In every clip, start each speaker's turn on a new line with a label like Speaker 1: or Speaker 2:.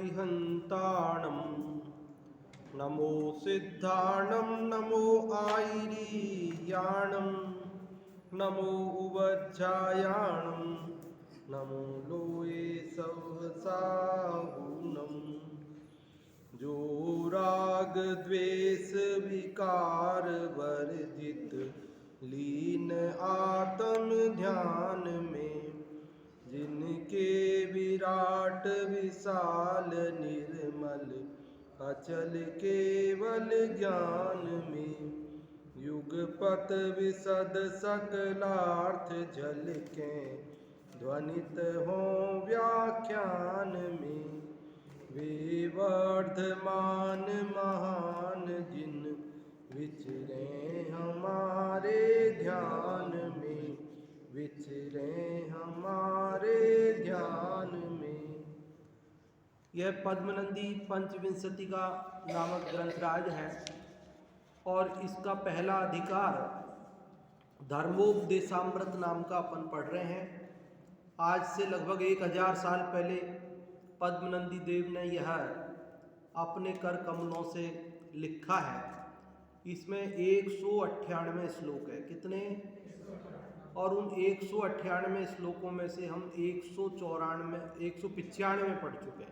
Speaker 1: अरिहन्ताणं नमो सिद्धाणं नमो आयिरीयाणं नमो उवज्जायाणं नमो लोये सहसाहुनं जो राग द्वेष विकार वर्जित लीन आत्म ध्यान में जिनके विराट विशाल निर्मल अचल केवल ज्ञान में युगपत विशद सकलार्थ झलकें ध्वनित हों व्याख्यान में वे वर्धमान महान जिन विचरे हमारे ध्यान में विचरे हमारे ध्यान में। यह पद्मनंदी पंचविंशति का नामक ग्रंथराज है और इसका पहला अधिकार धर्मोपदेशामृत नाम का अपन पढ़ रहे हैं। आज से लगभग 1000 साल पहले पद्मनंदी देव ने यह अपने कर कमलों से लिखा है। इसमें 198 श्लोक है। कितने? और उन 198 श्लोकों में से हम 195 पढ़ चुके हैं।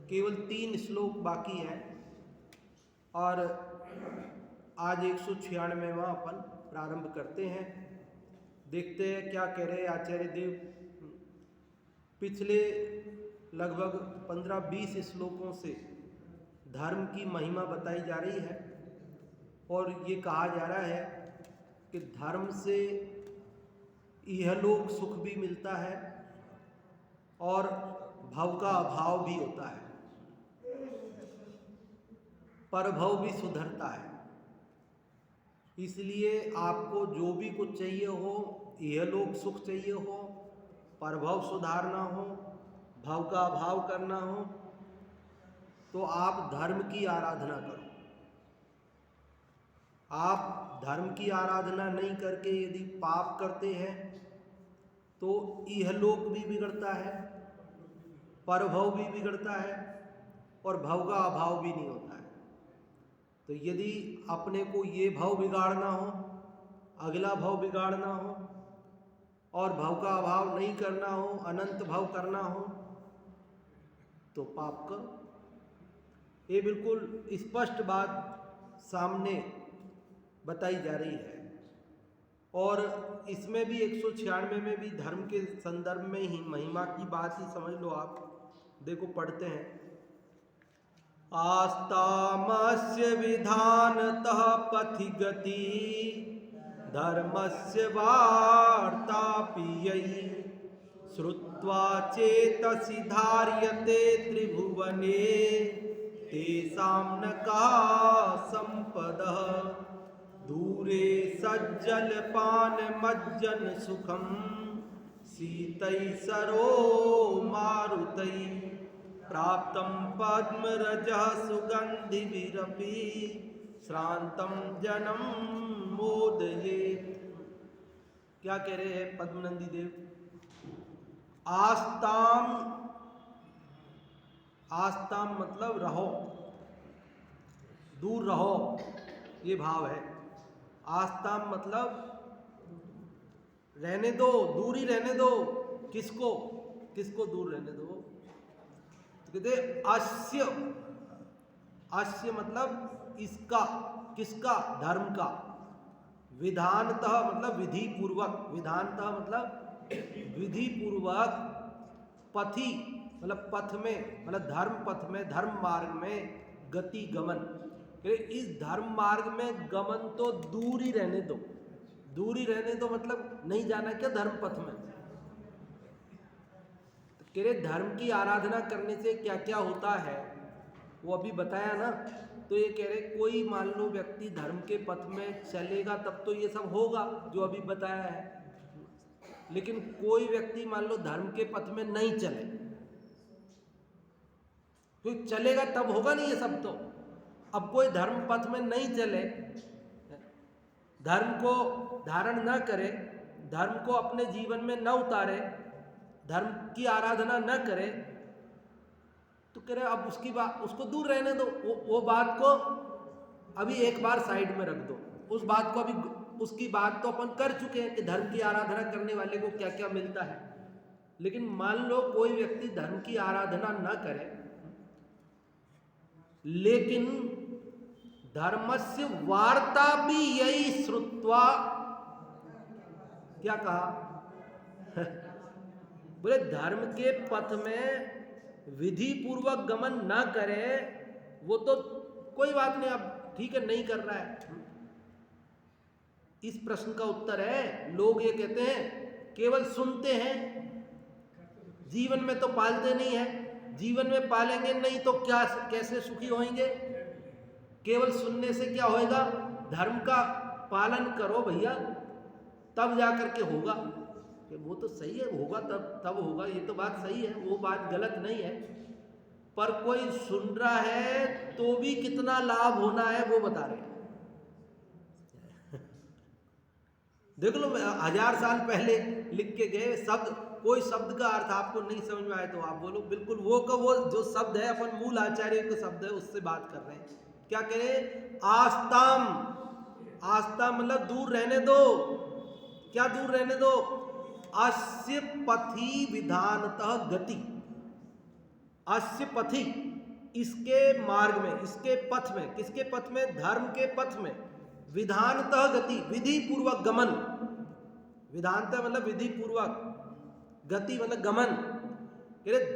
Speaker 1: केवल 3 श्लोक बाकी हैं और आज 196वां अपन प्रारंभ करते हैं। देखते हैं क्या कह रहे आचार्य देव। पिछले लगभग 15-20 श्लोकों से धर्म की महिमा बताई जा रही है और ये कहा जा रहा है कि धर्म से इहलोक सुख भी मिलता है और भव का अभाव भी होता है, परभव भी सुधरता है। इसलिए आपको जो भी कुछ चाहिए हो, इहलोक सुख चाहिए हो, परभव सुधारना हो, भव का अभाव करना हो, तो आप धर्म की आराधना करो। आप धर्म की आराधना नहीं करके यदि पाप करते हैं तो इहलोक भी बिगड़ता है, परभव भी बिगड़ता है और भव का अभाव भी नहीं होता है। तो यदि अपने को ये भव बिगाड़ना हो, अगला भव बिगाड़ना हो और भव का अभाव नहीं करना हो, अनंत भव करना हो, तो पाप करो। ये बिल्कुल स्पष्ट बात सामने बताई जा रही है। और इसमें भी 196 में भी धर्म के संदर्भ में ही महिमा की बात ही समझ लो आप। देखो पढ़ते हैं। आस्तामस्य विधानतः पथि गति धर्मस्य वार्ता पीयैः श्रुत्वा चेतसि धार्यते त्रिभुवने तेषां न का संपदः दूरे सज्जलपान मज्जन सुखम शीतै सरो मारुतै प्राप्तं पद्मरजः सुगन्धिभिरपि श्रान्तं जनम मोदयेत्। क्या कह रहे हैं पद्मनंदी देव? आस्ताम, आस्ताम मतलब रहो, दूर रहो, ये भाव है। आस्ताम मतलब रहने दो, दूर ही रहने दो। किसको? किसको दूर रहने दो? तो कहते अस्य, अस्य मतलब इसका, किसका? धर्म का। विधानतः मतलब विधि पूर्वक, विधानतः मतलब विधि पूर्वक, पथि मतलब पथ में, मतलब धर्म पथ में, धर्म मार्ग में गति गमन। इस धर्म मार्ग में गमन तो दूर ही रहने दो। दूर ही रहने दो मतलब नहीं जाना क्या धर्म पथ में? तो कह रहे धर्म की आराधना करने से क्या क्या होता है वो अभी बताया ना। तो ये कह रहे कोई मान लो व्यक्ति धर्म के पथ में चलेगा तब तो ये सब होगा जो अभी बताया है। लेकिन कोई व्यक्ति मान लो धर्म के पथ में नहीं चले तो चलेगा तब होगा नहीं ये सब। तो अब कोई धर्म पथ में नहीं चले, धर्म को धारण न करे, धर्म को अपने जीवन में न उतारे, धर्म की आराधना न करे, तो कह रहे अब उसकी बात, उसको दूर रहने दो, वो बात को अभी एक बार साइड में रख दो। उस बात को अभी, उसकी बात तो अपन कर चुके हैं कि धर्म की आराधना करने वाले को क्या क्या मिलता है। लेकिन मान लो कोई व्यक्ति धर्म की आराधना न करे, लेकिन धर्मस्य वार्ता भी यही श्रुत्वा, क्या कहा बोले धर्म के पथ में विधि पूर्वक गमन ना करे, वो तो कोई बात नहीं, अब ठीक है नहीं कर रहा है। इस प्रश्न का उत्तर है, लोग ये कहते हैं केवल सुनते हैं, जीवन में तो पालते नहीं है। जीवन में पालेंगे नहीं तो क्या, कैसे सुखी होंगे? केवल सुनने से क्या होएगा? धर्म का पालन करो भैया, तब जाकर के होगा। कि वो तो सही है, होगा तब होगा, ये तो बात सही है, वो बात गलत नहीं है। पर कोई सुन रहा है तो भी कितना लाभ होना है वो बता रहे हैं। देख लो, 1000 साल पहले लिख के गए शब्द, कोई शब्द का अर्थ आपको नहीं समझ में आए तो आप बोलो बिल्कुल वो का वो जो शब्द है अपन मूल आचार्य का शब्द है उससे बात कर रहे हैं। क्या कह रहे? आस्ताम। आस्ताम मतलब दूर रहने दो। क्या दूर रहने दो? अस्य पथि विधानतः गति। अस्य पथि, इसके मार्ग में, इसके पथ में, किसके पथ में? धर्म के पथ में। विधानतः गति, विधि पूर्वक गमन। विधानतः मतलब विधि पूर्वक, गति मतलब गमन।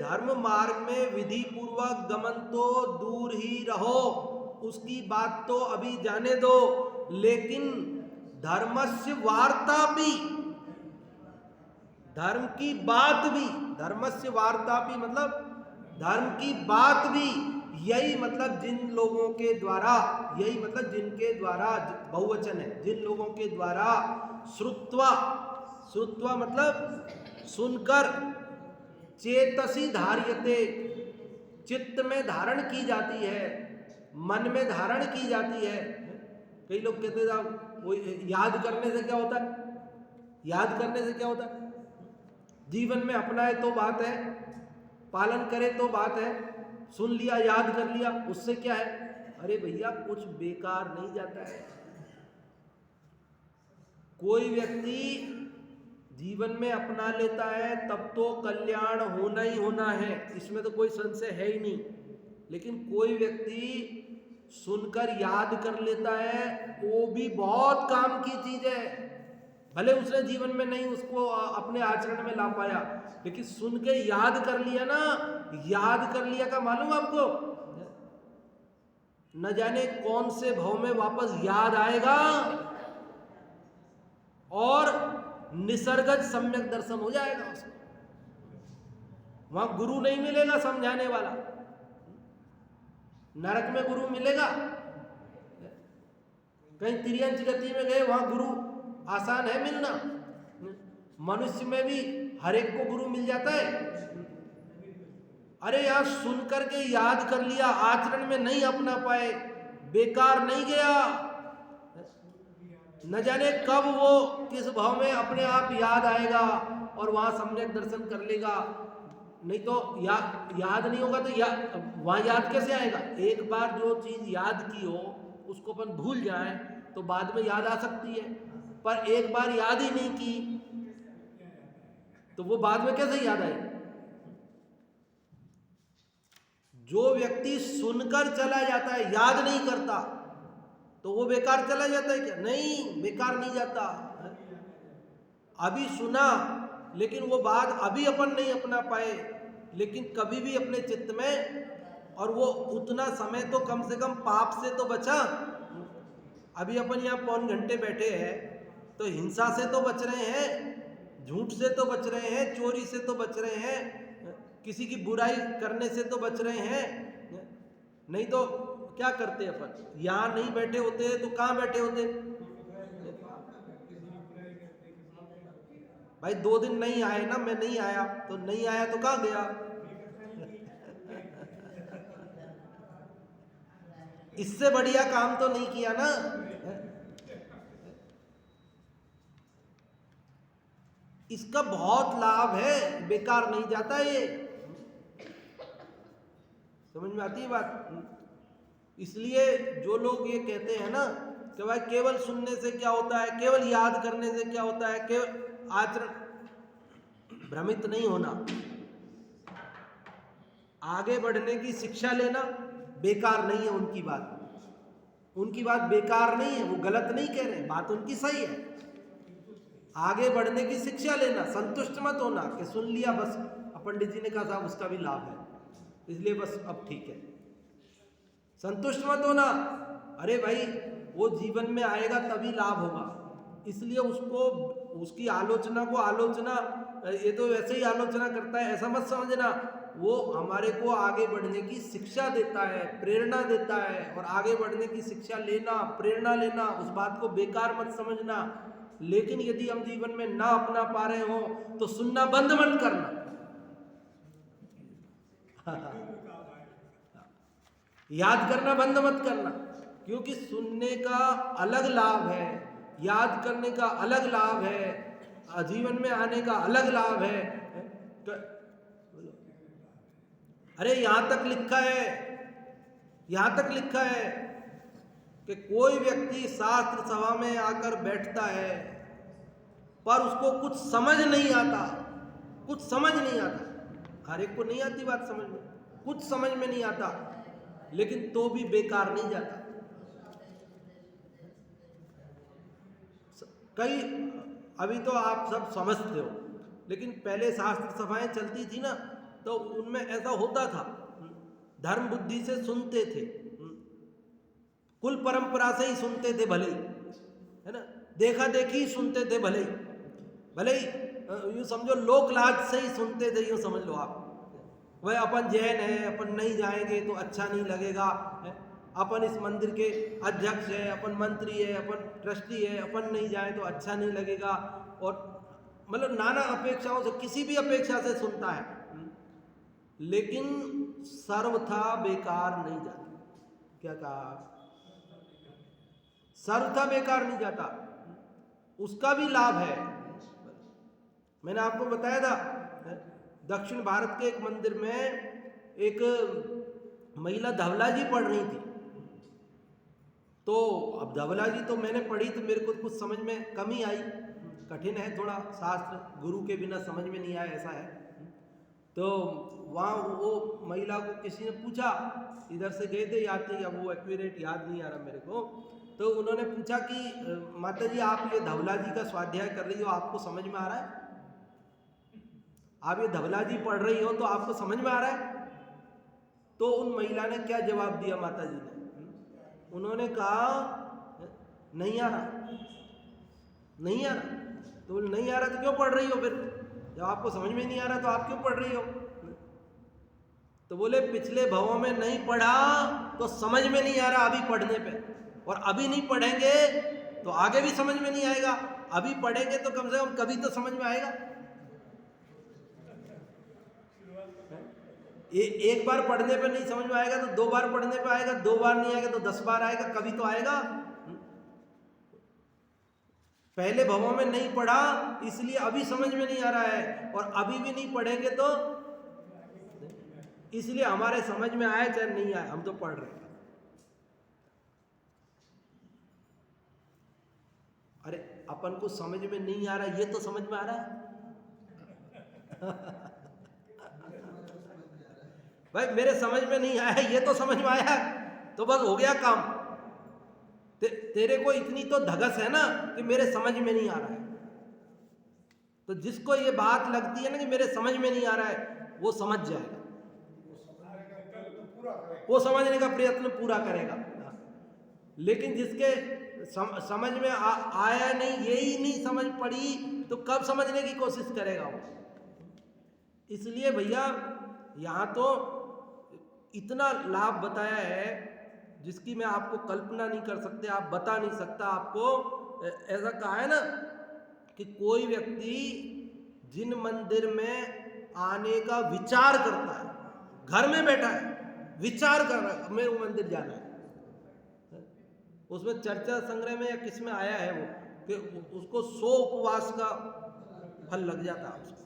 Speaker 1: धर्म मार्ग में विधि पूर्वक गमन तो दूर ही रहो, उसकी बात तो अभी जाने दो। लेकिन धर्मस्य वार्ता भी, धर्म की बात भी, धर्मस्य वार्ता भी मतलब धर्म की बात भी, यही मतलब जिन लोगों के द्वारा, यही मतलब जिनके द्वारा, बहुवचन है, जिन लोगों के द्वारा श्रुत्वा, श्रुत्वा मतलब सुनकर, चेतसी धार्यते, चित्त में धारण की जाती है, मन में धारण की जाती है। कई लोग कहते हैं वो याद करने से क्या होता है? याद करने से क्या होता है? जीवन में अपनाए तो बात है, पालन करे तो बात है, सुन लिया याद कर लिया उससे क्या है? अरे भैया कुछ बेकार नहीं जाता है। कोई व्यक्ति जीवन में अपना लेता है तब तो कल्याण होना ही होना है, इसमें तो कोई संशय है ही नहीं। लेकिन कोई व्यक्ति सुनकर याद कर लेता है, वो भी बहुत काम की चीज है। भले उसने जीवन में नहीं उसको अपने आचरण में ला पाया, लेकिन सुन के याद कर लिया ना, याद कर लिया का मालूम आपको, न जाने कौन से भाव में वापस याद आएगा और निसर्गज सम्यक दर्शन हो जाएगा उसको। वहां गुरु नहीं मिलेगा समझाने वाला, नरक में गुरु मिलेगा। कहीं तिर्यंच गति में गए, वहां गुरु आसान है मिलना। मनुष्य में भी हर एक को गुरु मिल जाता है। अरे यार सुन करके याद कर लिया, आचरण में नहीं अपना पाए, बेकार नहीं गया। न जाने कब वो किस भाव में अपने आप याद आएगा और वहां सम्यक दर्शन कर लेगा। नहीं तो याद नहीं होगा तो वहां याद कैसे आएगा? एक बार जो चीज याद की हो उसको अपन भूल जाएं तो बाद में याद आ सकती है, पर एक बार याद ही नहीं की तो वो बाद में कैसे याद आएगी? जो व्यक्ति सुनकर चला जाता है, याद नहीं करता, तो वो बेकार चला जाता है क्या? नहीं, बेकार नहीं जाता। अभी सुना लेकिन वो बात अभी अपन नहीं अपना पाए, लेकिन कभी भी अपने चित्त में, और वो उतना समय तो कम से कम पाप से तो बचा। अभी अपन यहाँ पौन घंटे बैठे हैं तो हिंसा से तो बच रहे हैं, झूठ से तो बच रहे हैं, चोरी से तो बच रहे हैं, किसी की बुराई करने से तो बच रहे हैं। नहीं तो क्या करते अपन? यहाँ नहीं बैठे होते तो कहाँ बैठे होते? भाई 2 दिन नहीं आए ना, मैं नहीं आया तो नहीं आया तो कहाँ गया? इससे बढ़िया काम तो नहीं किया ना। इसका बहुत लाभ है, बेकार नहीं जाता ये। समझ में आती है बात? इसलिए जो लोग ये कहते हैं ना कि भाई केवल सुनने से क्या होता है, केवल याद करने से क्या होता है, केवल आचरण, भ्रमित नहीं होना। आगे बढ़ने की शिक्षा लेना बेकार नहीं है, उनकी बात बेकार नहीं है, वो गलत नहीं कह रहे, बात उनकी सही है। आगे बढ़ने की शिक्षा लेना, संतुष्ट मत होना कि सुन लिया बस, पंडित जी ने कहा साहब उसका भी लाभ है इसलिए बस अब ठीक है, संतुष्ट मत होना। अरे भाई वो जीवन में आएगा तभी लाभ होगा, इसलिए उसको, उसकी आलोचना को आलोचना, ये तो वैसे ही आलोचना करता है ऐसा मत समझना। वो हमारे को आगे बढ़ने की शिक्षा देता है, प्रेरणा देता है, और आगे बढ़ने की शिक्षा लेना, प्रेरणा लेना, उस बात को बेकार मत समझना। लेकिन यदि हम जीवन में ना अपना पा रहे हो तो सुनना बंद मत करना। याद करना बंद मत करना, क्योंकि सुनने का अलग लाभ है, याद करने का अलग लाभ है, जीवन में आने का अलग लाभ है। अरे यहां तक लिखा है कि कोई व्यक्ति शास्त्र सभा में आकर बैठता है पर उसको कुछ समझ नहीं आता। हर एक को नहीं आती बात समझ में, कुछ समझ में नहीं आता, लेकिन तो भी बेकार नहीं जाता। कई, अभी तो आप सब समझते हो, लेकिन पहले शास्त्र सभाएं चलती थी ना, तो उनमें ऐसा होता था, धर्म बुद्धि से सुनते थे, कुल परंपरा से ही सुनते थे, भले ही, है ना, देखा देखी सुनते थे, भले ही यूँ समझो लोक लाज से ही सुनते थे, यूँ समझ लो आप। वह अपन जैन है, अपन नहीं जाएंगे तो अच्छा नहीं लगेगा, अपन इस मंदिर के अध्यक्ष है, अपन मंत्री है, अपन ट्रस्टी है, अपन नहीं जाए तो अच्छा नहीं लगेगा, और मतलब नाना अपेक्षाओं से, किसी भी अपेक्षा से सुनता है, लेकिन सर्वथा बेकार नहीं जाता। क्या कहा? सर्वथा बेकार नहीं जाता, उसका भी लाभ है। मैंने आपको बताया था, दक्षिण भारत के एक मंदिर में एक महिला धवला जी पढ़ रही थी। तो अब धवला जी तो मैंने पढ़ी तो मेरे को कुछ समझ में कमी आई, कठिन है थोड़ा शास्त्र, गुरु के बिना समझ में नहीं आया, ऐसा है। तो वहाँ वो महिला को किसी ने पूछा, इधर से गए थे यात्री, अब वो एक्यूरेट याद नहीं आ रहा मेरे को, तो उन्होंने पूछा कि माता जी आप ये धवला जी का स्वाध्याय कर रही हो, आपको समझ में आ रहा है? आप ये धवला जी पढ़ रही हो तो आपको समझ में आ रहा है? तो उन महिला ने क्या जवाब दिया माता जी ने? उन्होंने कहा नहीं आ रहा। तो नहीं आ रहा तो क्यों पढ़ रही हो फिर? जब आपको समझ में नहीं आ रहा तो आप क्यों पढ़ रही हो? तो बोले पिछले भवों में नहीं पढ़ा तो समझ में नहीं आ रहा अभी पढ़ने पे, और अभी नहीं पढ़ेंगे तो आगे भी समझ में नहीं आएगा, अभी पढ़ेंगे तो कम से कम कभी तो समझ में आएगा। एक बार पढ़ने पे नहीं समझ में आएगा तो 2 बार पढ़ने पे आएगा, 2 बार नहीं आएगा तो 10 बार आएगा, कभी तो आएगा। पहले भवों में नहीं पढ़ा इसलिए अभी समझ में नहीं आ रहा है, और अभी भी नहीं पढ़ेंगे तो इसलिए हमारे समझ में आए चाहे नहीं आए, हम तो पढ़ रहे हैं। अरे अपन को समझ में नहीं आ रहा, ये तो समझ में आ रहा है। भाई मेरे समझ में नहीं आया, ये तो समझ में आया, तो बस हो गया काम। तेरे को इतनी तो धगस है ना कि मेरे समझ में नहीं आ रहा है। तो जिसको ये बात लगती है ना कि मेरे समझ में नहीं आ रहा है, वो समझ जाएगा, वो समझने का प्रयत्न पूरा करेगा। लेकिन जिसके समझ में आया नहीं, यही नहीं समझ पड़ी, तो कब समझने की कोशिश करेगा वो? इसलिए भैया यहाँ तो इतना लाभ बताया है जिसकी मैं आपको कल्पना नहीं कर सकते, आप बता नहीं सकता। आपको ऐसा कहा है ना कि कोई व्यक्ति जिन मंदिर में आने का विचार करता है, घर में बैठा है विचार कर रहा है मेरे को मंदिर जाना है, उसमें चर्चा संग्रह में या किस में आया है वो कि उसको 100 उपवास का फल लग जाता है उसको।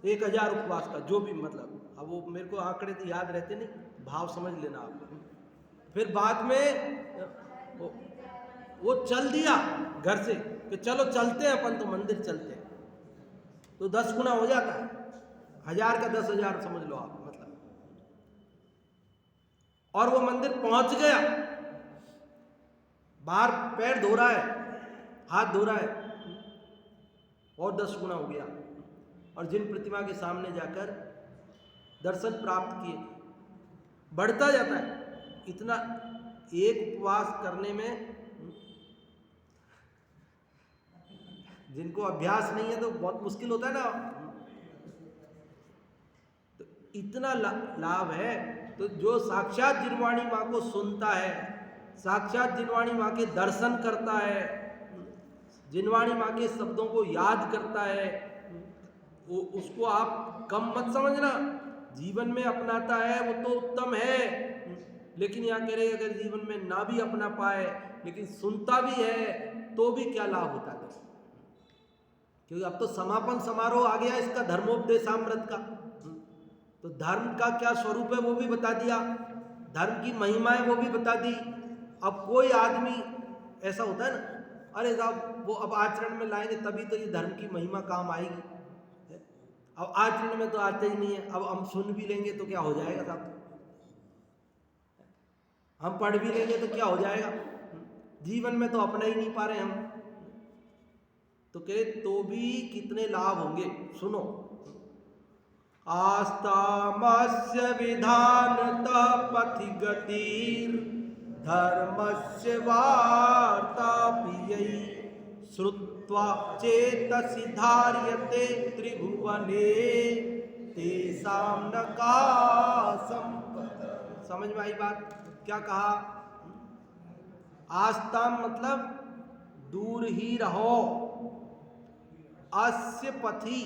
Speaker 1: 1000 उपवास का, जो भी मतलब, अब वो मेरे को आंकड़े तो याद रहते नहीं, भाव समझ लेना आप। फिर बाद में वो चल दिया घर से कि चलो चलते हैं अपन, तो मंदिर चलते हैं, तो 10 गुना हो जाता है, 1000 का 10,000 समझ लो आप मतलब। और वो मंदिर पहुंच गया, बाहर पैर धो रहा है, हाथ धो रहा है, और 10 गुना हो गया। और जिन प्रतिमा के सामने जाकर दर्शन प्राप्त किए, बढ़ता जाता है इतना। एक उपवास करने में जिनको अभ्यास नहीं है तो बहुत मुश्किल होता है ना, तो इतना लाभ है। तो जो साक्षात जिनवाणी माँ को सुनता है, साक्षात जिनवाणी माँ के दर्शन करता है, जिनवाणी माँ के शब्दों को याद करता है, वो उसको आप कम मत समझना, जीवन में अपनाता है वो तो उत्तम है। लेकिन यहाँ कह रहे अगर जीवन में ना भी अपना पाए लेकिन सुनता भी है तो भी क्या लाभ होता है, क्योंकि अब तो समापन समारोह आ गया इसका, धर्मोपदेशामृत का। तो धर्म का क्या स्वरूप है वो भी बता दिया, धर्म की महिमाएं वो भी बता दी। अब कोई आदमी ऐसा होता है ना, अरे साहब वो अब आचरण में लाएंगे तभी तो ये धर्म की महिमा काम आएगी, अब आचरण में तो आते ही नहीं है। अब हम सुन भी लेंगे तो क्या हो जाएगा साहब, हम पढ़ भी लेंगे तो क्या हो जाएगा, जीवन में तो अपना ही नहीं पा रहे हम। तो कहे तो भी कितने लाभ होंगे, सुनो। आस्तामस्य विधानतः पथि गतिर् धर्मस्य वार्ता पियै श्रुत्वा चेतसि धार्यते त्रिभुवने तेषां न का संपदा। समझ में आई बात? क्या कहा? आस्ताम मतलब दूर ही रहो, अस्य पथि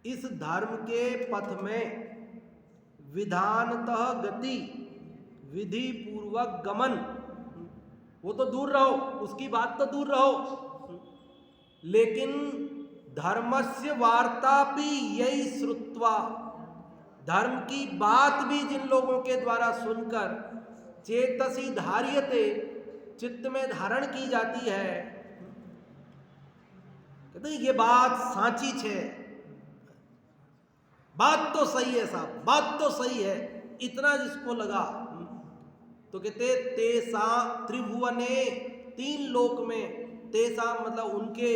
Speaker 1: इस धर्म के पथ में, विधानतः गति विधि पूर्वक गमन, वो तो दूर रहो, उसकी बात तो दूर रहो, लेकिन धर्मस्य वार्तापि यही श्रुत्वा, धर्म की बात भी जिन लोगों के द्वारा सुनकर चेतसी धार्यते, चित्त में धारण की जाती है, कहते ये बात साची छे, बात तो सही है साहब, बात तो सही है, इतना जिसको लगा तो कहते तेसा त्रिभुवने, 3 लोक में, तेसा मतलब उनके,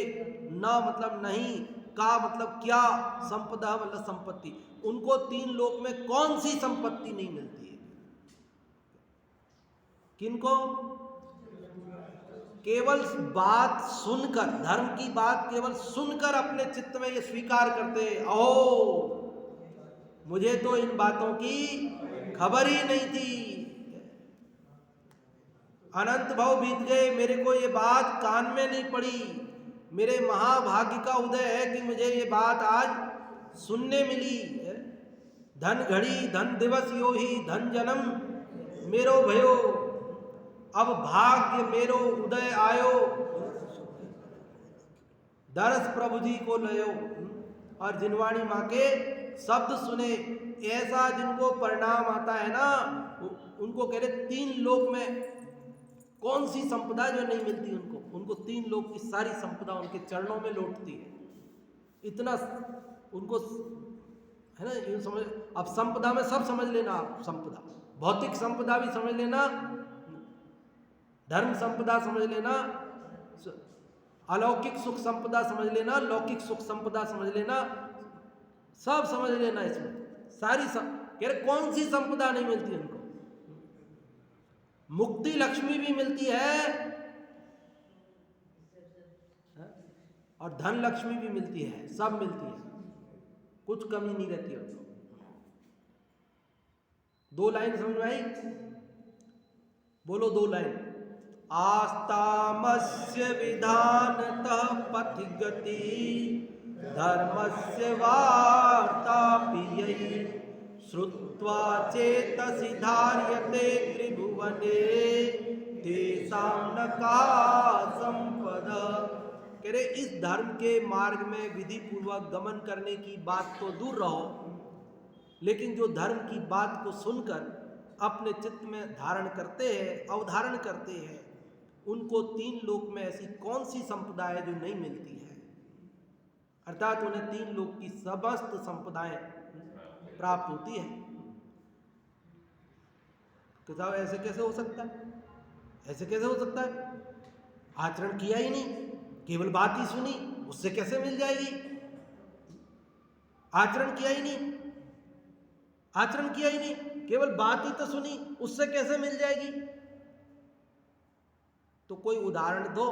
Speaker 1: न मतलब नहीं, का मतलब क्या, संपदा मतलब संपत्ति, उनको 3 लोक में कौन सी संपत्ति नहीं मिलती है? किनको? केवल बात सुनकर, धर्म की बात केवल सुनकर अपने चित्त में ये स्वीकार करते, ओह मुझे तो इन बातों की खबर ही नहीं थी, अनंत भव बीत गए, मेरे को ये बात कान में नहीं पड़ी, मेरे महाभाग्य का उदय है कि मुझे ये बात आज सुनने मिली। धन घड़ी धन दिवस यो ही धन जन्म मेरो भयो, अब भाग्य मेरो उदय आयो, दरस प्रभु जी को लयो। और जिनवाणी माँ के शब्द सुने, ऐसा जिनको परिणाम आता है ना, उनको कह रहे 3 लोक में कौन सी संपदा जो नहीं मिलती उनको 3 लोक की सारी संपदा उनके चरणों में लौटती है। इतना उनको है ना, ये समझ। अब संपदा में सब समझ लेना आप, संपदा भौतिक संपदा भी समझ लेना, धर्म संपदा समझ लेना, अलौकिक सुख संपदा समझ लेना, लौकिक सुख संपदा समझ लेना, सब समझ लेना इसमें सारी कह रहे कौन सी संपदा नहीं मिलती उनको। मुक्ति लक्ष्मी भी मिलती है और धन लक्ष्मी भी मिलती है, सब मिलती है, कुछ कमी नहीं रहती उनको। 2 लाइन समझ में आई? बोलो 2 लाइन। आस्तामस्य विधानतः पथि गति धर्मस्य वार्ता पियै श्रुत्वा चेतसि धार्यते त्रिभुवने तेषां न का संपदा। कह रहे इस धर्म के मार्ग में विधि पूर्वक गमन करने की बात तो दूर रहो, लेकिन जो धर्म की बात को सुनकर अपने चित्त में धारण करते हैं, अवधारण करते हैं, उनको तीन लोक में ऐसी कौन सी संपदा है जो नहीं मिलती है, अर्थात उन्हें तीन लोक की समस्त संपदाएं प्राप्त होती है। तो साहब ऐसे कैसे हो सकता है? ऐसे कैसे हो सकता है? आचरण किया ही नहीं, केवल बात ही सुनी, उससे कैसे मिल जाएगी? आचरण किया ही नहीं, आचरण किया ही नहीं, केवल बात ही तो सुनी, उससे कैसे मिल जाएगी? तो कोई उदाहरण दो,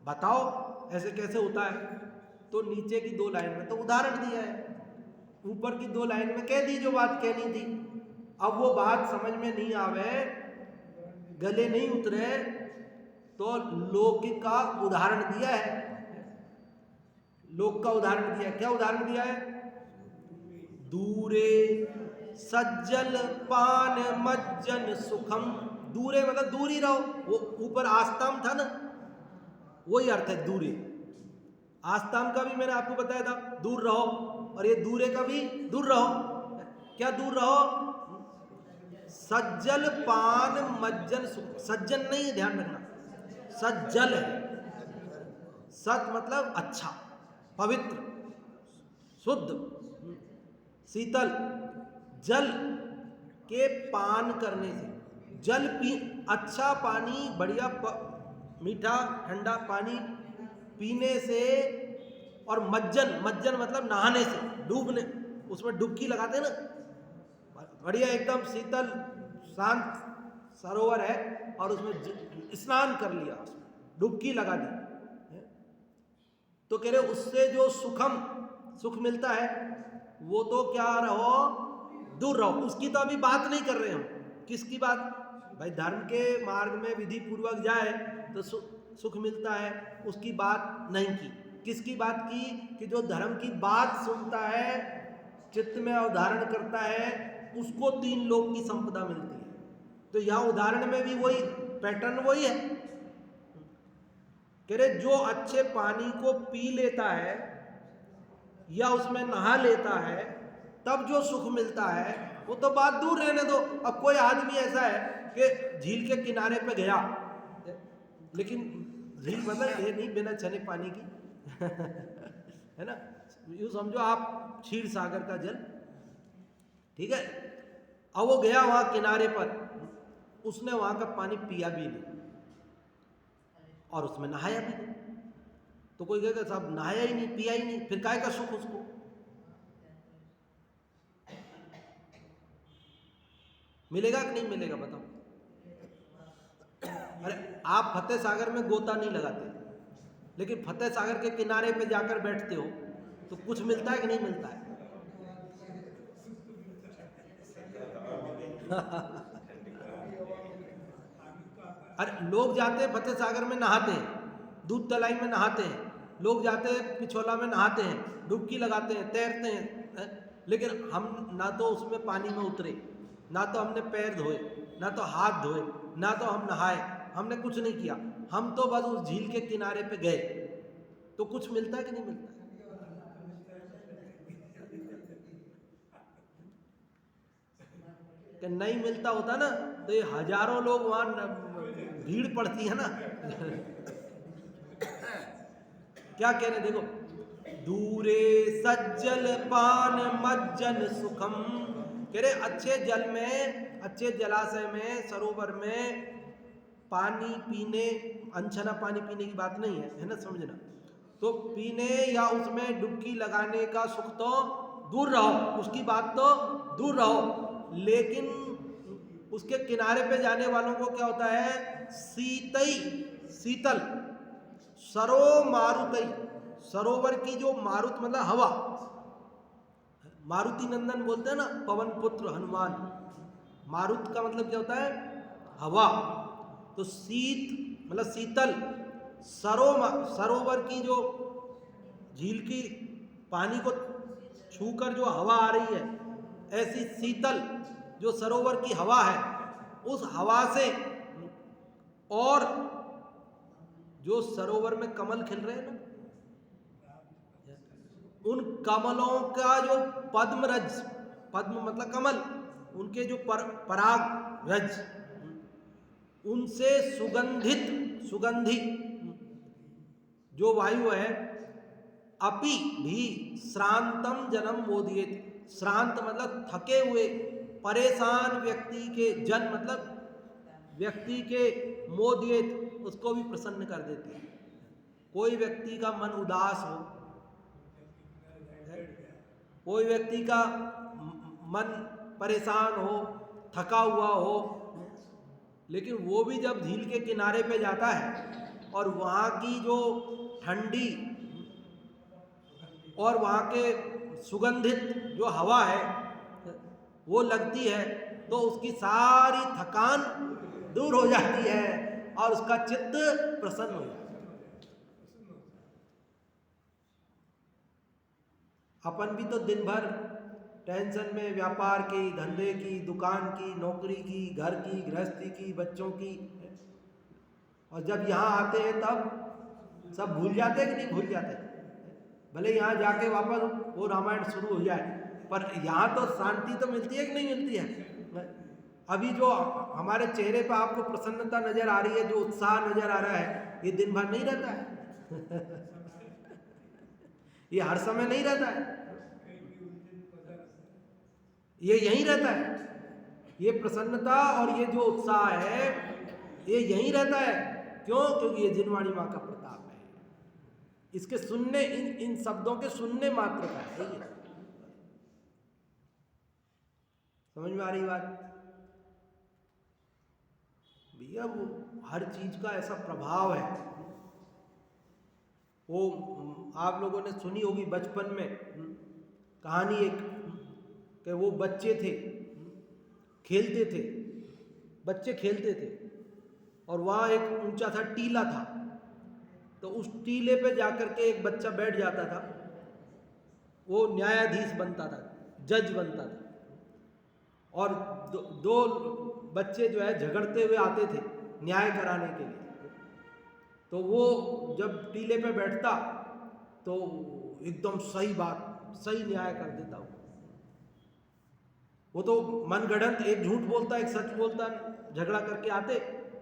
Speaker 1: बताओ ऐसे कैसे होता है। तो नीचे की 2 लाइन में तो उदाहरण दिया है, ऊपर की 2 लाइन में कह दी जो बात कहनी थी। अब वो बात समझ में नहीं आवे, गले नहीं उतरे, तो लौकिक का उदाहरण दिया है। लोक का उदाहरण दिया, क्या उदाहरण दिया है? दूरे सज्जल पान मज्जन सुखम। दूरे मतलब दूर ही रहो, वो ऊपर आस्ताम था ना, वही अर्थ है दूरे। आस्ताम का भी मैंने आपको बताया था, दूर रहो, और ये दूरे का भी दूर रहो। क्या दूर रहो? सज्जल पान मज्जन सुख। सज्जन नहीं है, ध्यान रखना, सज्जल है। सत मतलब अच्छा, पवित्र, शुद्ध, शीतल। जल के पान करने से, जल पी, अच्छा पानी, बढ़िया मीठा ठंडा पानी पीने से, और मज्जन, मज्जन मतलब नहाने से, डूबने, उसमें डुबकी लगाते हैं ना, बढ़िया एकदम शीतल शांत सरोवर है और उसमें स्नान कर लिया, उसमें डुबकी लगा दी, तो कह रहे उससे जो सुखम सुख मिलता है वो तो क्या रहो, दूर रहो। उसकी तो अभी बात नहीं कर रहे हम। किसकी बात? भाई धर्म के मार्ग में विधि पूर्वक जाए तो सुख मिलता है, उसकी बात नहीं की। किसकी बात की? कि जो धर्म की बात सुनता है, चित्त में अवधारण करता है, उसको 3 लोक की संपदा मिलती है। तो यह उदाहरण में भी वही पैटर्न वही है। कह रहे जो अच्छे पानी को पी लेता है या उसमें नहा लेता है, तब जो सुख मिलता है वो तो बात दूर रहने दो। अब कोई आदमी ऐसा है कि झील के किनारे पे गया, लेकिन झील मतलब ये नहीं बिना चने पानी की है ना, यूँ समझो आप क्षीर सागर का जल, ठीक है। अब वो गया वहाँ किनारे पर, उसने वहाँ का पानी पिया भी नहीं और उसमें नहाया भी नहीं। तो कोई कहेगा साहब नहाया ही नहीं, पिया ही नहीं, फिर काय का सुख उसको? मिलेगा कि नहीं मिलेगा बताओ? अरे आप फतेह सागर में गोता नहीं लगाते, लेकिन फतेह सागर के किनारे पे जाकर बैठते हो तो कुछ मिलता है कि नहीं मिलता है? अरे लोग जाते हैं फतेह सागर में नहाते हैं, दूध तलाई में नहाते हैं, लोग जाते हैं पिछोला में नहाते हैं, डुबकी लगाते हैं, तैरते हैं, लेकिन हम ना तो उसमें पानी में उतरे, ना तो हमने पैर धोए, ना तो हाथ धोए, ना तो हम नहाए, हमने कुछ नहीं किया। हम तो बस उस झील के किनारे पे गए, तो कुछ मिलता है कि नहीं मिलता है? कि नहीं मिलता होता ना तो ये हजारों लोग वहां भीड़ पड़ती है ना क्या कहने, देखो दूरे सज्जल पान मज्जन सुखम। कह रहे अच्छे जल में, अच्छे जलाशय में, सरोवर में पानी पीने, अनछना पानी पीने की बात नहीं है ना, समझना। तो पीने या उसमें डुबकी लगाने का सुख तो दूर रहो, उसकी बात तो दूर रहो, लेकिन उसके किनारे पे जाने वालों को क्या होता है? शीतई, शीतल, सरो मारुतई, सरोवर की जो मारुत मतलब हवा, मारुति नंदन बोलते हैं ना, पवन पुत्र हनुमान। मारुत का मतलब क्या होता है? हवा। तो शीत मतलब शीतल, सरोवर की जो झील की पानी को छूकर जो हवा आ रही है, ऐसी शीतल जो सरोवर की हवा है, उस हवा से और जो सरोवर में कमल खिल रहे हैं ना, उन कमलों का जो पद्म रज, पद्म मतलब कमल, उनके जो पराग रज, उनसे सुगंधी जो वायु है, अपि भी श्रांतम जन्म मोदियेत, श्रांत मतलब थके हुए परेशान व्यक्ति के, जन मतलब व्यक्ति के, मोदियेत उसको भी प्रसन्न कर देती है। कोई व्यक्ति का मन उदास हो, कोई व्यक्ति का मन परेशान हो, थका हुआ हो, लेकिन वो भी जब झील के किनारे पे जाता है और वहाँ की जो ठंडी और वहाँ के सुगंधित जो हवा है वो लगती है, तो उसकी सारी थकान दूर हो जाती है और उसका चित्त प्रसन्न हो जाता है। अपन भी तो दिन भर टेंशन में, व्यापार की, धंधे की, दुकान की, नौकरी की, घर की, गृहस्थी की, बच्चों की, और जब यहाँ आते हैं तब सब भूल जाते हैं कि नहीं भूल जाते? भले यहाँ जाके वापस वो रामायण शुरू हो जाए, पर यहाँ तो शांति तो मिलती है कि नहीं मिलती है? अभी जो हमारे चेहरे पर आपको प्रसन्नता नजर आ रही है, जो उत्साह नजर आ रहा है, ये दिन भर नहीं रहता है। ये हर समय नहीं रहता है, ये यहीं रहता है। ये प्रसन्नता और ये जो उत्साह है ये यहीं रहता है। क्यों? क्योंकि ये जिनवाणी माँ का प्रताप है। इसके सुनने, इन शब्दों के सुनने मात्र का है ये। समझ में आ रही बात भैया? वो हर चीज का ऐसा प्रभाव है। वो आप लोगों ने सुनी होगी बचपन में कहानी एक, कि वो बच्चे थे, खेलते थे, बच्चे खेलते थे, और वहाँ एक ऊंचा सा टीला था, तो उस टीले पे जाकर के एक बच्चा बैठ जाता था, वो न्यायाधीश बनता था, जज बनता था, और दो बच्चे जो है झगड़ते हुए आते थे न्याय कराने के लिए। तो वो जब टीले पे बैठता तो एकदम सही बात, सही न्याय कर देता। वो तो मनगढ़ंत, एक झूठ बोलता एक सच बोलता, झगड़ा करके आते,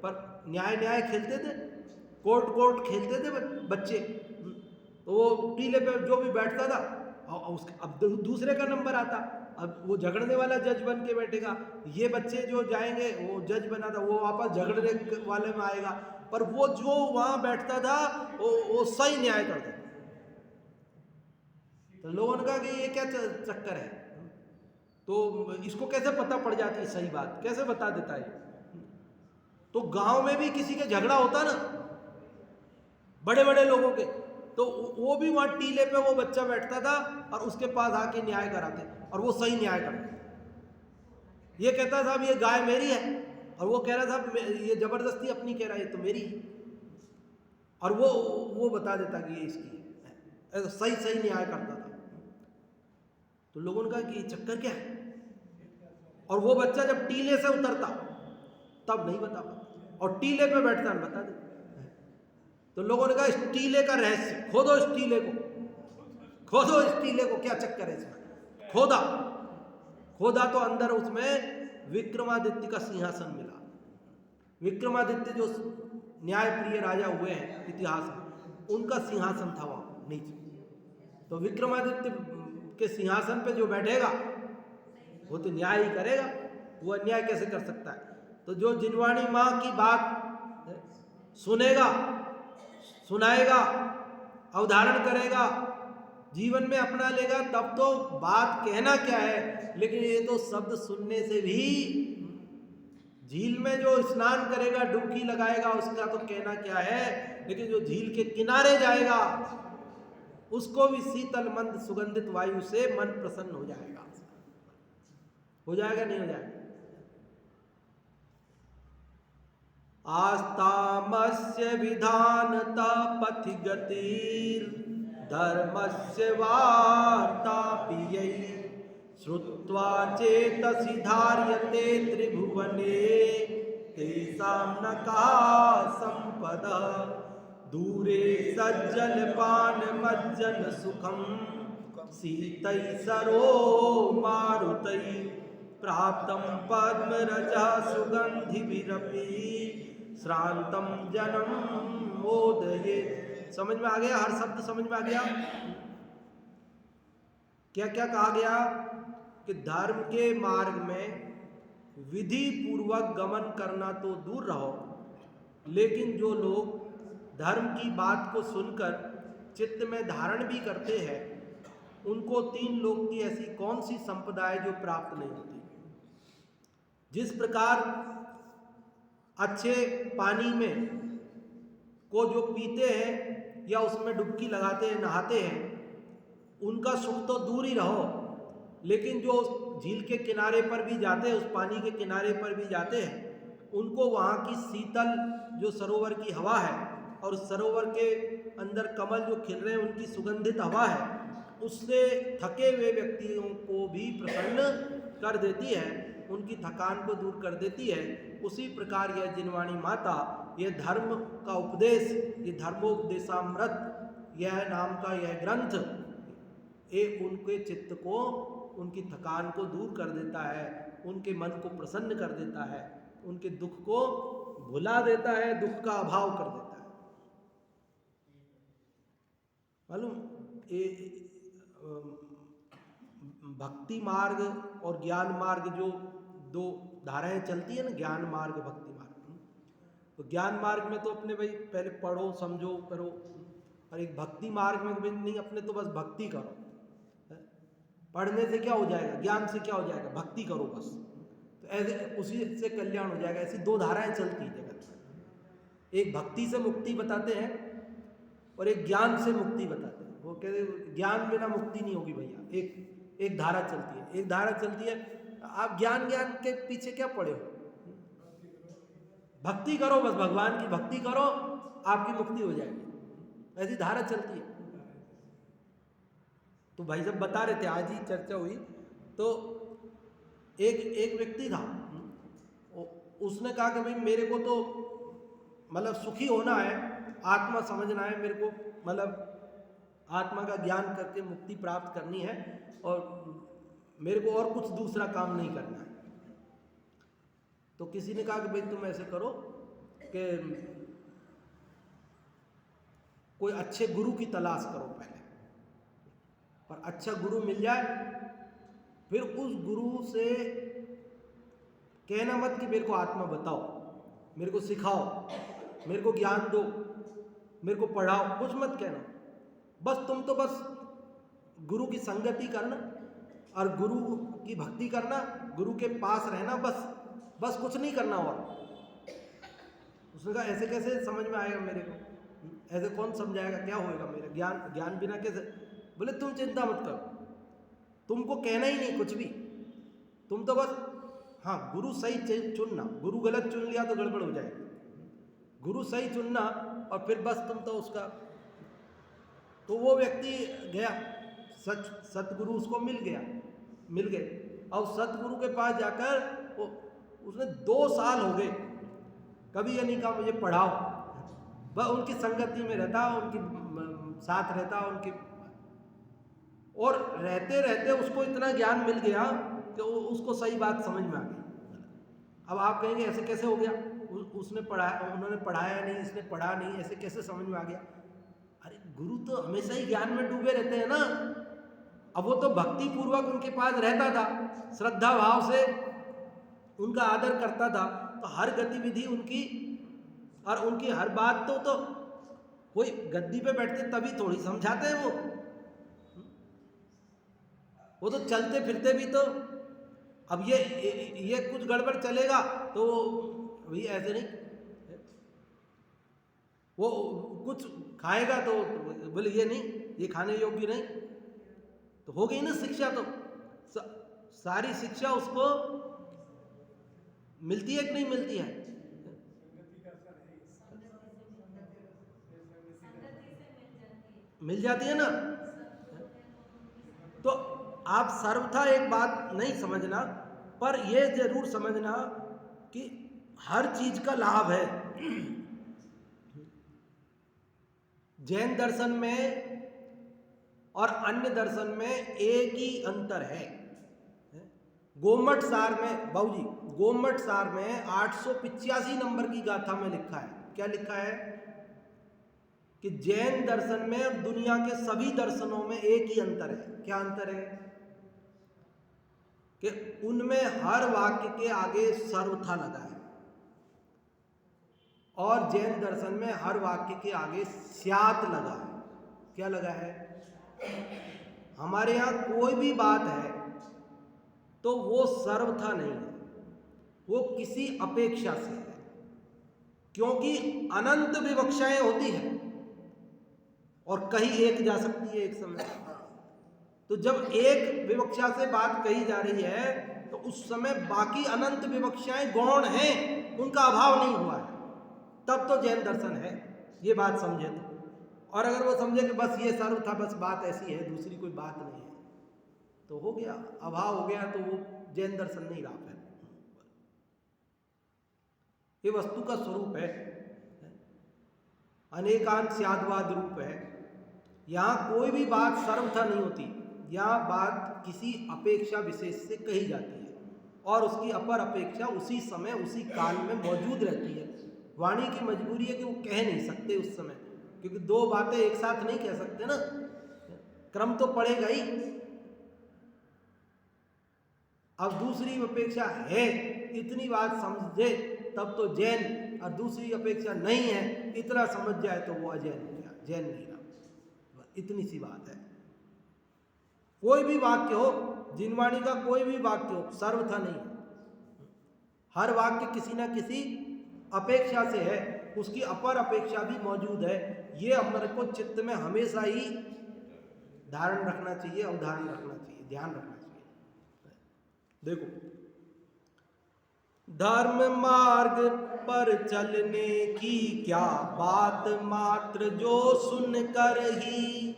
Speaker 1: पर न्याय खेलते थे, कोर्ट खेलते थे बच्चे। तो वो टीले पे जो भी बैठता था, अब दूसरे का नंबर आता, अब वो झगड़ने वाला जज बन के बैठेगा, ये बच्चे जो जाएंगे, वो जज बना था वो वापस झगड़ने वाले में आएगा, पर वो जो वहां बैठता था वो सही न्याय कर देता। तो लोगों ने कहा कि ये क्या चक्कर है, तो इसको कैसे पता पड़ जाती है सही बात, कैसे बता देता है? तो गांव में भी किसी के झगड़ा होता ना, बड़े बड़े लोगों के, तो वो भी वहां टीले पे वो बच्चा बैठता था और उसके पास आके न्याय कराते, और वो सही न्याय करते। ये कहता साहब ये गाय मेरी है, और वो कह रहा साहब ये जबरदस्ती अपनी कह रहा है, ये तो मेरी है, और वो बता देता कि ये इसकी है, सही न्याय करता था। तो लोगों ने कहा कि ये चक्कर क्या है? और वो बच्चा जब टीले से उतरता तब नहीं बता पाता, और टीले पे बैठता बता देता। तो लोगों ने कहा इस टीले का रहस्य खोदो, इस टीले को क्या चक्कर है इसमें? खोदा तो अंदर उसमें विक्रमादित्य का सिंहासन मिला। विक्रमादित्य जो न्याय प्रिय राजा हुए हैं इतिहास में, उनका सिंहासन था वहां नीचे। तो विक्रमादित्य के सिंहासन पे जो बैठेगा वो तो न्याय ही करेगा, वो अन्याय कैसे कर सकता है? तो जो जिनवाणी माँ की बात सुनेगा, सुनाएगा, अवधारण करेगा, जीवन में अपना लेगा, तब तो बात कहना क्या है, लेकिन ये तो शब्द सुनने से भी, झील में जो स्नान करेगा, डुबकी लगाएगा, उसका तो कहना क्या है, लेकिन जो झील के किनारे जाएगा उसको भी शीतल मंद सुगंधित वायु से मन प्रसन्न हो जाएगा। हो जाएगा नहीं हो जाएगा? आस्तामस्य विधानता पथि गतिर् धर्मस्य वार्ता पियै श्रुत्वा चेतसि धार्यते त्रिभुवने तेषां न का संपदा दूरे सज्जल पान मज्जन सुखम सीतै सरो मारुतै प्राप्तम पद्म रजा सुगंधि विरपि श्रांतम जनम मोदये। समझ में आ गया? हर शब्द समझ में आ गया? क्या क्या कहा गया? कि धर्म के मार्ग में विधि पूर्वक गमन करना तो दूर रहो, लेकिन जो लोग धर्म की बात को सुनकर चित्त में धारण भी करते हैं, उनको तीन लोक की ऐसी कौन सी संपदा है जो प्राप्त नहीं होती। जिस प्रकार अच्छे पानी में को जो पीते हैं या उसमें डुबकी लगाते हैं, नहाते हैं, उनका सुख तो दूर ही रहो, लेकिन जो झील के किनारे पर भी जाते हैं, उस पानी के किनारे पर भी जाते हैं, उनको वहाँ की शीतल जो सरोवर की हवा है और सरोवर के अंदर कमल जो खिल रहे हैं उनकी सुगंधित हवा है, उससे थके हुए व्यक्तियों को भी प्रसन्न कर देती है, उनकी थकान को दूर कर देती है। उसी प्रकार यह जिनवाणी माता, यह धर्म का उपदेश, ये धर्मोपदेशामृत, यह नाम का यह ग्रंथ, ये उनके चित्त को, उनकी थकान को दूर कर देता है, उनके मन को प्रसन्न कर देता है, उनके दुख को भुला देता है, दुख का अभाव कर देता है। मालूम, भक्ति मार्ग और ज्ञान मार्ग जो दो धाराएं चलती है ना, ज्ञान मार्ग भक्ति मार्ग, तो ज्ञान मार्ग में तो अपने भाई पहले पढ़ो समझो करो, और एक भक्ति मार्ग में भी नहीं, अपने तो बस भक्ति करो। पढ़ने से क्या हो जाएगा, ज्ञान से क्या हो जाएगा, भक्ति करो बस, तो ऐसे उसी से कल्याण हो जाएगा। ऐसी दो धाराएं चलती है जगत में, एक भक्ति से मुक्ति बताते हैं और एक ज्ञान से मुक्ति बताते हैं। वो कहते ज्ञान बिना मुक्ति नहीं होगी भैया, एक धारा चलती है, एक धारा चलती है। आप ज्ञान के पीछे क्या पड़े हो, भक्ति करो बस, भगवान की भक्ति करो, आपकी मुक्ति हो जाएगी, ऐसी धारा चलती है। तो भाई साहब बता रहे थे, आज ही चर्चा हुई, तो एक व्यक्ति था, उसने कहा कि भाई मेरे को तो मतलब सुखी होना है, आत्मा समझना है, मेरे को मतलब आत्मा का ज्ञान करके मुक्ति प्राप्त करनी है, और मेरे को और कुछ दूसरा काम नहीं करना है। तो किसी ने कहा कि भाई तुम ऐसे करो कि कोई अच्छे गुरु की तलाश करो पहले, और अच्छा गुरु मिल जाए, फिर उस गुरु से कहना मत कि मेरे को आत्मा बताओ, मेरे को सिखाओ, मेरे को ज्ञान दो, मेरे को पढ़ाओ, कुछ मत कहना। बस तुम तो बस गुरु की संगति करना और गुरु की भक्ति करना, गुरु के पास रहना, बस कुछ नहीं करना। और उसने कहा ऐसे कैसे समझ में आएगा मेरे को, ऐसे कौन समझाएगा, क्या होएगा मेरा ज्ञान बिना कैसे? बोले तुम चिंता मत करो, तुमको कहना ही नहीं कुछ भी, तुम तो बस हाँ गुरु सही चुनना, गुरु गलत चुन लिया तो गड़बड़ हो जाएगी, गुरु सही चुनना, और फिर बस तुम तो उसका। तो वो व्यक्ति गया, सतगुरु उसको मिल गए, और सतगुरु के पास जाकर उसने 2 साल हो गए, कभी ये नहीं कहा मुझे पढ़ाओ, वह उनकी संगति में रहता, उनके साथ रहता, उनके, और रहते रहते उसको इतना ज्ञान मिल गया कि उसको सही बात समझ में आ गई। अब आप कहेंगे ऐसे कैसे हो गया, उसने पढ़ाया, उन्होंने पढ़ाया नहीं, इसने पढ़ा नहीं, ऐसे कैसे समझ में आ गया? अरे गुरु तो हमेशा ही ज्ञान में डूबे रहते हैं ना। अब वो तो भक्ति पूर्वक उनके पास रहता था, श्रद्धा भाव से उनका आदर करता था, तो हर गतिविधि उनकी और उनकी हर बात तो कोई गद्दी पे बैठते तभी थोड़ी समझाते हैं वो तो चलते फिरते भी तो। अब ये कुछ गड़बड़ चलेगा तो वही ऐसे नहीं, वो कुछ खाएगा तो बोले ये नहीं, ये खाने योग्य नहीं, तो हो गई ना शिक्षा। तो सारी शिक्षा उसको मिलती है कि नहीं मिलती है? मिल जाती है ना। तो आप सर्वथा एक बात नहीं समझना, पर यह जरूर समझना कि हर चीज का लाभ है। जैन दर्शन में और अन्य दर्शन में एक ही अंतर है। गोमट सार में बाबूजी, गोमट सार में 885 नंबर की गाथा में लिखा है, क्या लिखा है कि जैन दर्शन में और दुनिया के सभी दर्शनों में एक ही अंतर है। क्या अंतर है कि उनमें हर वाक्य के आगे सर्वथा लगा है और जैन दर्शन में हर वाक्य के आगे स्यात् लगा है। क्या लगा है? हमारे यहाँ कोई भी बात है तो वो सर्वथा नहीं है, वो किसी अपेक्षा से है, क्योंकि अनंत विवक्षाएं होती हैं और कहीं एक जा सकती है एक समय। तो जब एक विवक्षा से बात कही जा रही है तो उस समय बाकी अनंत विवक्षाएं गौण हैं, उनका अभाव नहीं हुआ है, तब तो जैन दर्शन है। ये बात समझे तो। और अगर वो समझे कि बस ये सर्व था, बस बात ऐसी है, दूसरी कोई बात नहीं है, तो हो गया, अभाव हो गया, तो वो जैन दर्शन नहीं रहा फिर। ये वस्तु का स्वरूप है, अनेकांत स्याद्वाद रूप है। यहाँ कोई भी बात सर्वथा नहीं होती, यहाँ बात किसी अपेक्षा विशेष से कही जाती है और उसकी अपर अपेक्षा उसी समय उसी काल में मौजूद रहती है। वाणी की मजबूरी है कि वो कह नहीं सकते उस समय, क्योंकि दो बातें एक साथ नहीं कह सकते ना, क्रम तो पड़ेगा ही। अब दूसरी अपेक्षा है, इतनी बात समझे तब तो जैन, और दूसरी अपेक्षा नहीं है, इतना समझ जाए तो वो अजैन हो गया, जैन नहीं रहा। इतनी सी बात है। कोई भी वाक्य हो, जिनवाणी का कोई भी वाक्य हो, सर्वथा नहीं है। हर वाक्य किसी ना किसी अपेक्षा से है, उसकी अपर अपेक्षा भी मौजूद है। ये हमारे को चित्त में हमेशा ही धारण रखना चाहिए, अवधारण रखना चाहिए, ध्यान रखना चाहिए। देखो, धर्म मार्ग पर चलने की क्या बात, मात्र जो सुनकर ही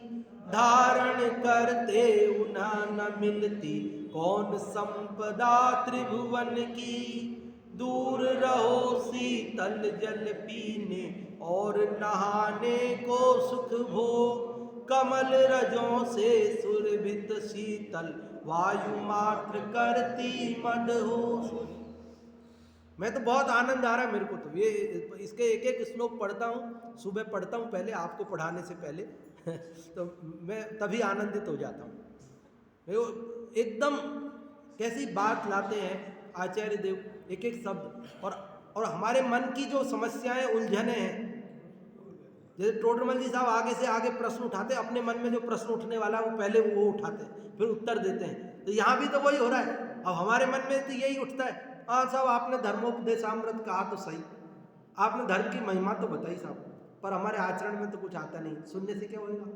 Speaker 1: धारण करते उन्हें न मिलती कौन संपदा त्रिभुवन की। दूर रहो शीतल जल पीने और नहाने को सुख भोग, कमल रजों से सुरभित शीतल वायु मात्र करती मदहोश। मैं तो बहुत आनंद आ रहा है मेरे को तो, ये इसके एक एक श्लोक पढ़ता हूँ, सुबह पढ़ता हूँ पहले, आपको पढ़ाने से पहले तो मैं तभी आनंदित हो जाता हूँ। एकदम कैसी बात लाते हैं आचार्य देव, एक एक शब्द, और हमारे मन की जो समस्याएं उलझने हैं, जैसे टोडरमल जी साहब आगे से आगे प्रश्न उठाते हैं, अपने मन में जो प्रश्न उठने वाला है वो पहले वो उठाते हैं, फिर उत्तर देते हैं। तो यहाँ भी तो वही हो रहा है। अब हमारे मन में तो यही उठता है, हाँ साहब आपने धर्मोपदेशामृत कहा तो सही, आपने धर्म की महिमा तो बताई साहब, पर हमारे आचरण में तो कुछ आता नहीं, सुनने से क्या होगा?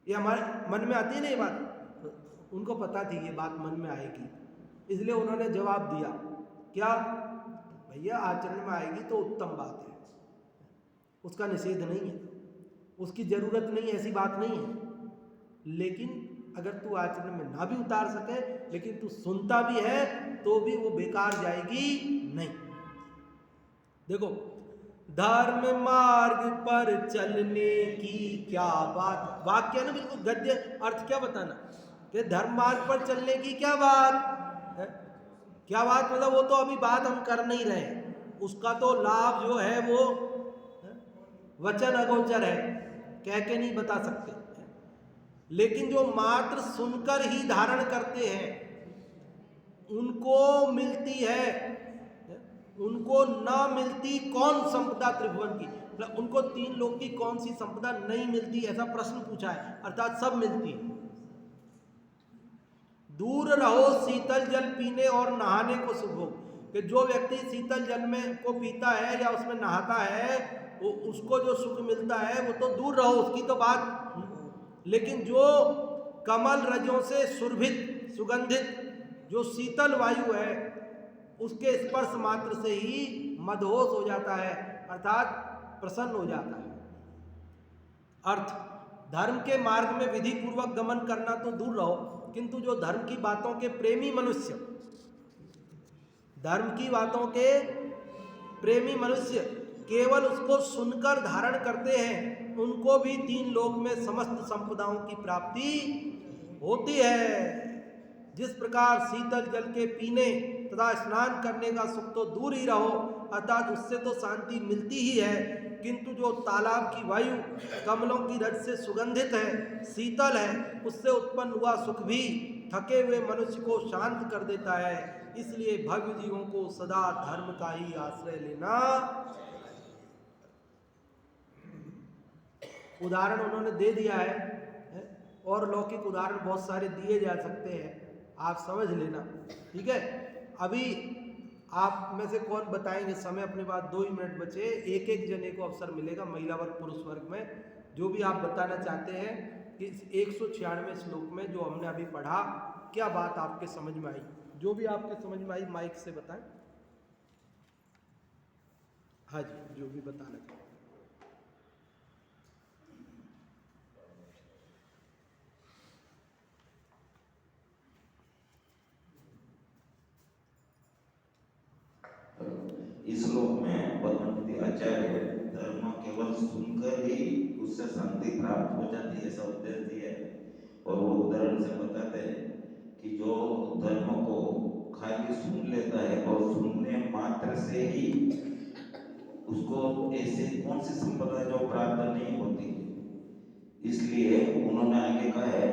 Speaker 1: ये हमारे मन में आती है ना ये बात, उनको पता थी ये बात मन में आएगी, इसलिए उन्होंने जवाब दिया, क्या भैया आचरण में आएगी तो उत्तम बात है, उसका निषेध नहीं है, उसकी ज़रूरत नहीं है, ऐसी बात नहीं है। लेकिन अगर तू आचरण में ना भी उतार सके, लेकिन तू सुनता भी है तो भी वो बेकार जाएगी नहीं। देखो, धर्म मार्ग पर चलने की क्या बात, वाक्य है ना बिल्कुल गद्य, अर्थ क्या बताना कि धर्म मार्ग पर चलने की क्या बात है? क्या बात मतलब वो तो अभी बात हम कर नहीं रहे, उसका तो लाभ जो है वो वचन अगोचर है, कह के नहीं बता सकते। लेकिन जो मात्र सुनकर ही धारण करते हैं उनको मिलती है, उनको ना मिलती कौन संपदा त्रिभुवन की, मतलब उनको तीन लोक की कौन सी संपदा नहीं मिलती, ऐसा प्रश्न पूछा है, अर्थात सब मिलती है। दूर रहो शीतल जल पीने और नहाने को सुख भोग, कि जो व्यक्ति शीतल जल में को पीता है या उसमें नहाता है वो उसको जो सुख मिलता है वो तो दूर रहो, उसकी तो बात। लेकिन जो कमल रजों से सुरभित सुगंधित जो शीतल वायु है उसके स्पर्श मात्र से ही मदहोश हो जाता है, अर्थात प्रसन्न हो जाता है। अर्थ, धर्म के मार्ग में विधि पूर्वक गमन करना तो दूर रहो, किंतु जो धर्म की बातों के प्रेमी मनुष्य, धर्म की बातों के प्रेमी मनुष्य केवल उसको सुनकर धारण करते हैं उनको भी 3 लोक में समस्त संपदाओं की प्राप्ति होती है। जिस प्रकार शीतल जल के पीने तथा स्नान करने का सुख तो दूर ही रहो, अर्थात उससे तो शांति मिलती ही है, किंतु जो तालाब की वायु कमलों की रज से सुगंधित है, शीतल है, उससे उत्पन्न हुआ सुख भी थके हुए मनुष्य को शांत कर देता है। इसलिए भव्य जीवों को सदा धर्म का ही आश्रय लेना। उदाहरण उन्होंने दे दिया है, और लौकिक उदाहरण बहुत सारे दिए जा सकते हैं, आप समझ लेना, ठीक है। अभी आप में से कौन बताएंगे, समय अपने पास 2 ही मिनट बचे, एक एक जने को अवसर मिलेगा, महिला वर्ग पुरुष वर्ग में, जो भी आप बताना चाहते हैं कि इस 196 श्लोक में जो हमने अभी पढ़ा क्या बात आपके समझ में आई, जो भी आपके समझ में आई माइक से बताएं। हाँ जी, जो भी बताना चाहते हैं।
Speaker 2: इस श्लोक में पद्मपति आचार्य धर्म केवल सुनकर ही उससे शांति प्राप्त हो जाती है ऐसा उपदेश दिया है। और वो उदाहरण से बताते हैं कि जो धर्म को खाली सुन लेता है और सुनने मात्र से ही उसको ऐसे कौन सी संपदा जो प्राप्त नहीं होती है। इसलिए उन्होंने आगे कहा है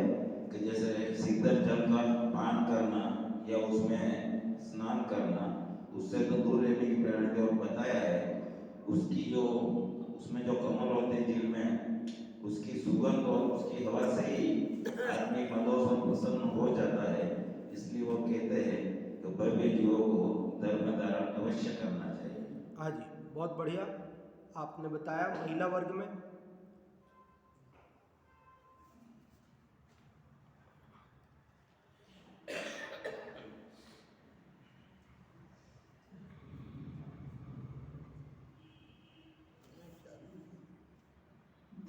Speaker 2: कि जैसे शीतल जल का पान करना या उसमें स्नान करना उससे तो दूर रहने की प्रेरणा और बताया है। उसकी जो उसमें जो कमल होते हैं झील में, उसकी सुगंध और उसकी हवा से ही आदमी मदोष और प्रसन्न हो जाता है। इसलिए वो कहते हैं कि भव्य जीवों को धर्म धारण अवश्य करना चाहिए।
Speaker 1: हाँ जी, बहुत बढ़िया आपने बताया। महिला वर्ग में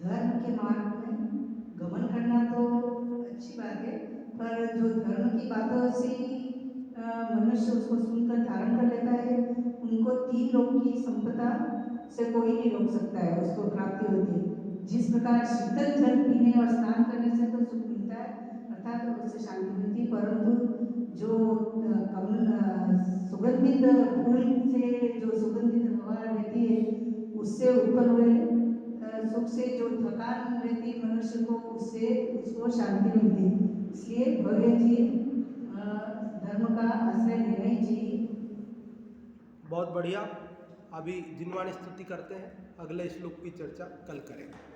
Speaker 3: धर्म के मार्ग में गमन करना तो अच्छी बात है, पर जो धर्म की बातों से मनुष्य उसको सुनकर धारण कर लेता है, उनको 3 लोक की संपदा से कोई नहीं रोक सकता है, उसको प्राप्ति होती है। जिस प्रकार शीतल जल पीने और स्नान करने से तो सुख मिलता है, अर्थात उससे शांति मिलती है, परंतु जो सुगंधित फूल से जो सुगंधित हवा रहती है उससे उत्पन्न हुए सुख से जो थकान रहती है मनुष्य को, उससे उसको शांति मिलती है। इसलिए भव्य जी धर्म का आश्रय लेना ही चाहिए।
Speaker 1: बहुत बढ़िया। अभी जिनवाणी स्तुति करते हैं, अगले श्लोक की चर्चा कल करेंगे।